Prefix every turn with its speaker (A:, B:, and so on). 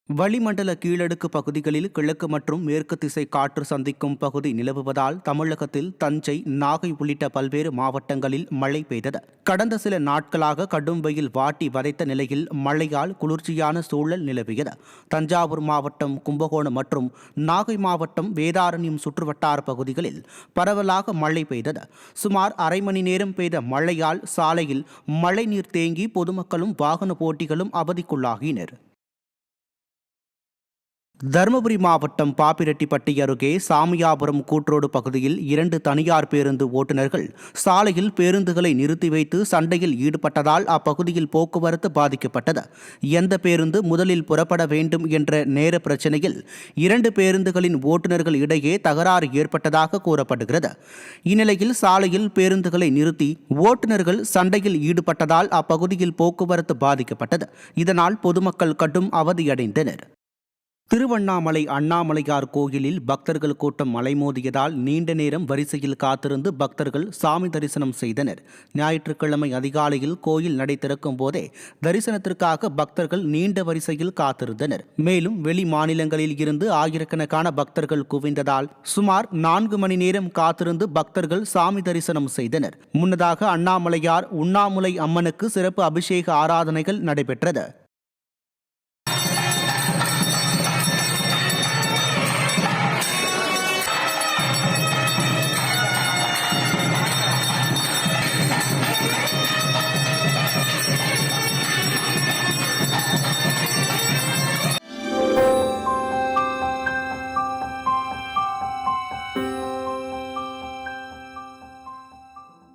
A: வளிமண்டல கீழடுக்கு பகுதிகளில் கிழக்கு மற்றும் மேற்கு திசை காற்று சந்திக்கும் பகுதி நிலவுவதால் தமிழகத்தில் தஞ்சை, நாகை உள்ளிட்ட பல்வேறு மாவட்டங்களில் மழை பெய்தது. கடந்த சில நாட்களாக கடும் வெயில் வாட்டி வதைத்த நிலையில் மழையால் குளிர்ச்சியான சூழல் நிலவியது. தஞ்சாவூர் மாவட்டம் கும்பகோணம் மற்றும் நாகை மாவட்டம் வேதாரண்யம் சுற்றுவட்டார பகுதிகளில் பரவலாக மழை பெய்தது. சுமார் அரை மணி நேரம் பெய்த மழையால் சாலையில் மழைநீர் தேங்கி பொதுமக்களும் வாகன போட்டிகளும் அவதிக்குள்ளாகினர். தருமபுரி மாவட்டம் பாப்பிரெட்டிப்பட்டி அருகே சாமியாபுரம் கூட்ரோடு பகுதியில் 2 தனியார் பேருந்து ஓட்டுநர்கள் சாலையில் பேருந்துகளை நிறுத்தி வைத்து சண்டையில் ஈடுபட்டதால் அப்பகுதியில் போக்குவரத்து பாதிக்கப்பட்டது. எந்த பேருந்து முதலில் புறப்பட வேண்டும் என்ற நேர பிரச்சினையில் 2 பேருந்துகளின் ஓட்டுநர்கள் இடையே தகராறு ஏற்பட்டதாக கூறப்படுகிறது. இந்நிலையில் சாலையில் பேருந்துகளை நிறுத்தி ஓட்டுநர்கள் சண்டையில் ஈடுபட்டதால் அப்பகுதியில் போக்குவரத்து பாதிக்கப்பட்டது. இதனால் பொதுமக்கள் கடும் அவதியடைந்தனர். திருவண்ணாமலை அண்ணாமலையார் கோயிலில் பக்தர்கள் கூட்டம் அலைமோதியதால் நீண்ட நேரம் வரிசையில் காத்திருந்து பக்தர்கள் சாமி தரிசனம் செய்தனர். ஞாயிற்றுக்கிழமை அதிகாலையில் கோயில் நடை திறக்கும் போதே தரிசனத்திற்காக பக்தர்கள் நீண்ட வரிசையில் காத்திருந்தனர். மேலும் வெளி மாநிலங்களில் இருந்து ஆயிரக்கணக்கான பக்தர்கள் குவிந்ததால் சுமார் 4 மணி நேரம் காத்திருந்து பக்தர்கள் சாமி தரிசனம் செய்தனர். முன்னதாக அண்ணாமலையார் உண்ணாமுலை அம்மனுக்கு சிறப்பு அபிஷேக ஆராதனைகள் நடைபெற்றது.